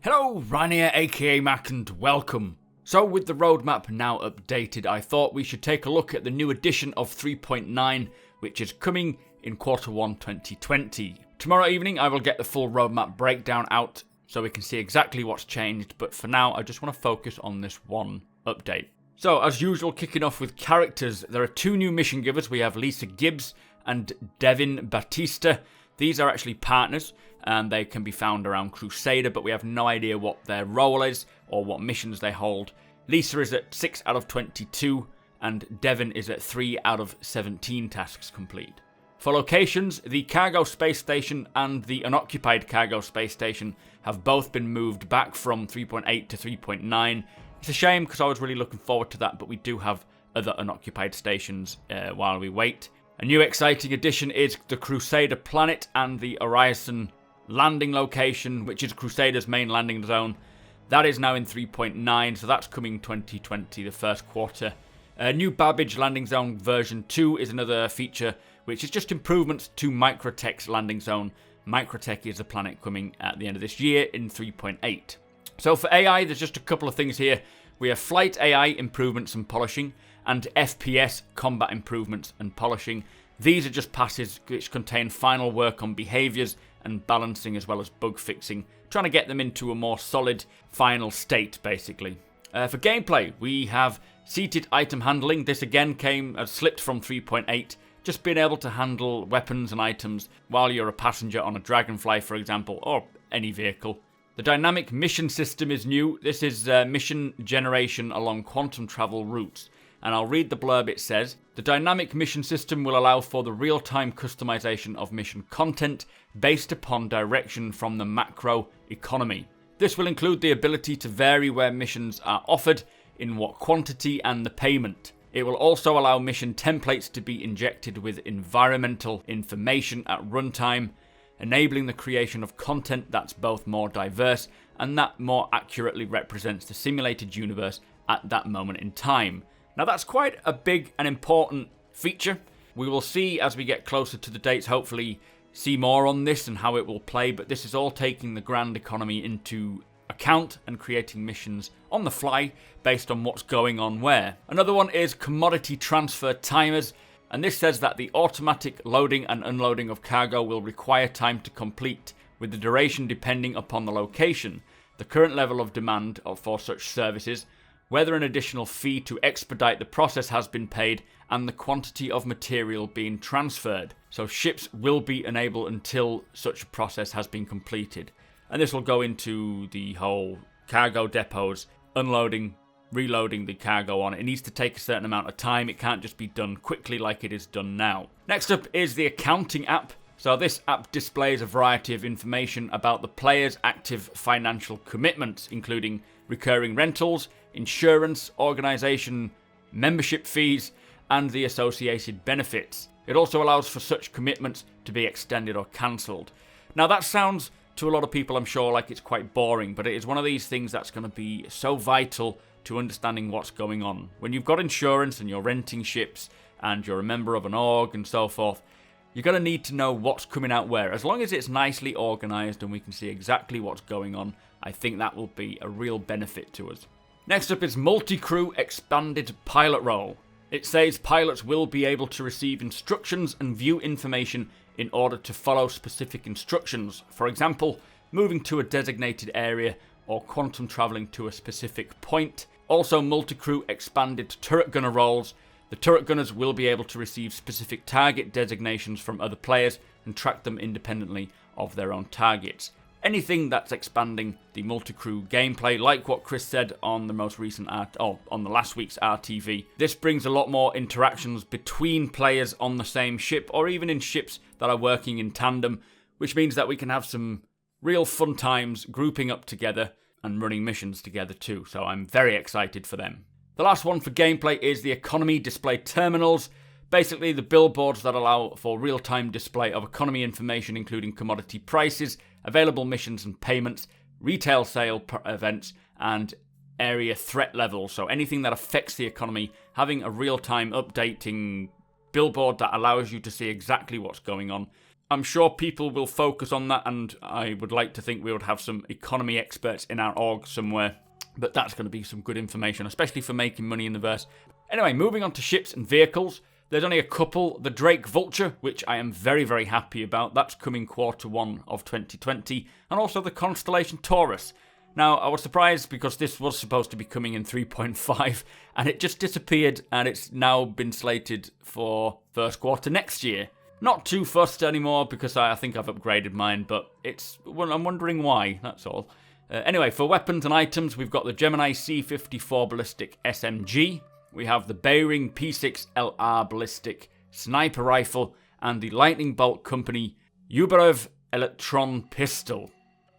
Hello, Ryan here, aka Mac, and welcome. So with the roadmap now updated, I thought we should take a look at the new edition of 3.9, which is coming in Q1 2020. Tomorrow evening I will get the full roadmap breakdown out so we can see exactly what's changed, but for now I just want to focus on this one update. So as usual, kicking off with characters, there are two new mission givers. We have Lisa Gibbs and Devin Batista. These are actually partners, and they can be found around Crusader, but we have no idea what their role is or what missions they hold. Lisa is at 6 out of 22, and Devin is at 3 out of 17 tasks complete. For locations, the cargo space station and the unoccupied cargo space station have both been moved back from 3.8 to 3.9. It's a shame because I was really looking forward to that, but we do have other unoccupied stations while we wait. A new exciting addition is the Crusader planet and the Horizon landing location, which is Crusader's main landing zone. That is now in 3.9, so that's coming 2020, the first quarter. New Babbage landing zone version 2 is another feature, which is just improvements to Microtech's landing zone. Microtech is a planet coming at the end of this year in 3.8. So for AI, there's just a couple of things here. We have flight AI improvements and polishing, and FPS combat improvements and polishing. These are just passes which contain final work on behaviours and balancing as well as bug fixing, trying to get them into a more solid final state basically. For gameplay, we have seated item handling. This again slipped from 3.8, just being able to handle weapons and items while you're a passenger on a Dragonfly, for example, or any vehicle. The dynamic mission system is new. This is mission generation along quantum travel routes. And I'll read the blurb. It says, the dynamic mission system will allow for the real-time customization of mission content based upon direction from the macro economy. This will include the ability to vary where missions are offered, in what quantity, and the payment. It will also allow mission templates to be injected with environmental information at runtime, enabling the creation of content that's both more diverse and that more accurately represents the simulated universe at that moment in time. Now that's quite a big and important feature. We will see as we get closer to the dates, hopefully see more on this and how it will play, but this is all taking the grand economy into account and creating missions on the fly based on what's going on where. Another one is commodity transfer timers, and this says that the automatic loading and unloading of cargo will require time to complete, with the duration depending upon the location, the current level of demand for such services, whether an additional fee to expedite the process has been paid, and the quantity of material being transferred. So ships will be enabled until such a process has been completed. And this will go into the whole cargo depots, unloading, reloading the cargo on. It needs to take a certain amount of time. It can't just be done quickly like it is done now. Next up is the accounting app. So this app displays a variety of information about the player's active financial commitments, including recurring rentals, insurance, organisation, membership fees, and the associated benefits. It also allows for such commitments to be extended or cancelled. Now that sounds to a lot of people, I'm sure, like it's quite boring, but it is one of these things that's going to be so vital to understanding what's going on. When you've got insurance and you're renting ships and you're a member of an org and so forth, you're going to need to know what's coming out where. As long as it's nicely organised and we can see exactly what's going on, I think that will be a real benefit to us. Next up is Multicrew expanded pilot role. It says pilots will be able to receive instructions and view information in order to follow specific instructions. For example, moving to a designated area or quantum travelling to a specific point. Also, Multicrew expanded turret gunner roles. The turret gunners will be able to receive specific target designations from other players and track them independently of their own targets. Anything that's expanding the Multicrew gameplay, like what Chris said on the most recent on the last week's RTV. This brings a lot more interactions between players on the same ship, or even in ships that are working in tandem, which means that we can have some real fun times grouping up together and running missions together too. So I'm very excited for them. The last one for gameplay is the economy display terminals. Basically the billboards that allow for real-time display of economy information, including commodity prices, available missions and payments, retail sale events, and area threat levels. So anything that affects the economy, having a real-time updating billboard that allows you to see exactly what's going on. I'm sure people will focus on that, and I would like to think we would have some economy experts in our org somewhere. But that's going to be some good information, especially for making money in the verse. Anyway, moving on to ships and vehicles. There's only a couple. The Drake Vulture, which I am very, very happy about. That's coming Q1 of 2020. And also the Constellation Taurus. Now, I was surprised because this was supposed to be coming in 3.5, and it just disappeared, and it's now been slated for first quarter next year. Not too fussed anymore because I think I've upgraded mine, but I'm wondering why, that's all. Anyway, for weapons and items, we've got the Gemini C-54 Ballistic SMG, we have the Bearing P6LR Ballistic Sniper Rifle, and the Lightning Bolt Company Uberev Electron Pistol.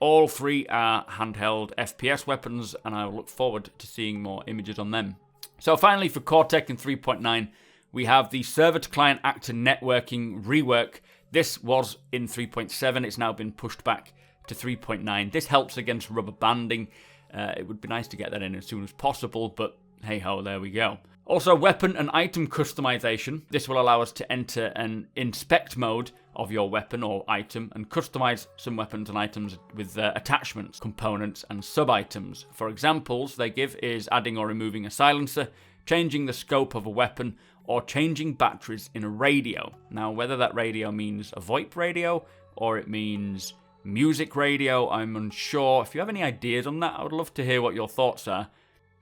All three are handheld FPS weapons, and I look forward to seeing more images on them. So finally, for Cortec in 3.9, we have the server-to-client actor networking rework. This was in 3.7, it's now been pushed back to 3.9. This helps against rubber banding. It would be nice to get that in as soon as possible, but hey-ho, there we go. Also, weapon and item customization. This will allow us to enter an inspect mode of your weapon or item and customize some weapons and items with attachments, components, and sub-items. For examples they give is adding or removing a silencer, changing the scope of a weapon, or changing batteries in a radio. Now, whether that radio means a VoIP radio or it means music radio, I'm unsure. If you have any ideas on that, I would love to hear what your thoughts are.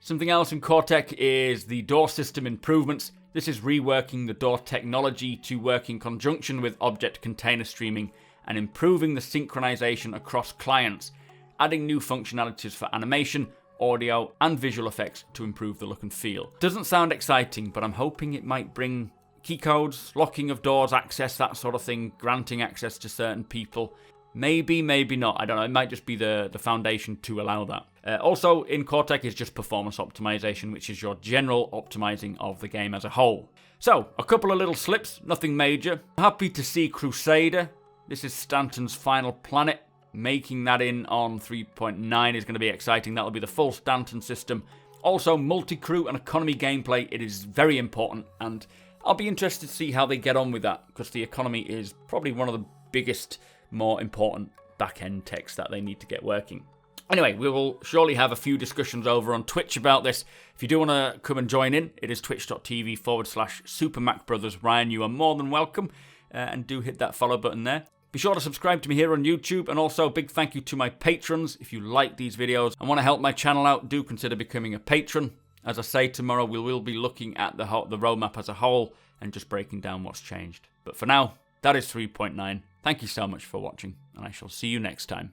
Something else in Cortec is the door system improvements. This is reworking the door technology to work in conjunction with object container streaming and improving the synchronization across clients, adding new functionalities for animation, audio, and visual effects to improve the look and feel. Doesn't sound exciting, but I'm hoping it might bring key codes, locking of doors, access, that sort of thing, granting access to certain people. Maybe, maybe not. I don't know. It might just be the foundation to allow that. Also, in Cortec is just performance optimization, which is your general optimizing of the game as a whole. So, a couple of little slips, nothing major. Happy to see Crusader. This is Stanton's final planet. Making that in on 3.9 is going to be exciting. That'll be the full Stanton system. Also, multi-crew and economy gameplay. It is very important, and I'll be interested to see how they get on with that, because the economy is probably one of the biggest, more important back-end techs that they need to get working. Anyway, we will surely have a few discussions over on Twitch about this. If you do want to come and join in, it is twitch.tv/supermacbrothers. Ryan, you are more than welcome, and do hit that follow button there. Be sure to subscribe to me here on YouTube, and also a big thank you to my patrons. If you like these videos and want to help my channel out, do consider becoming a patron. As I say, tomorrow we will be looking at the roadmap as a whole and just breaking down what's changed. But for now, that is 3.9. Thank you so much for watching, and I shall see you next time.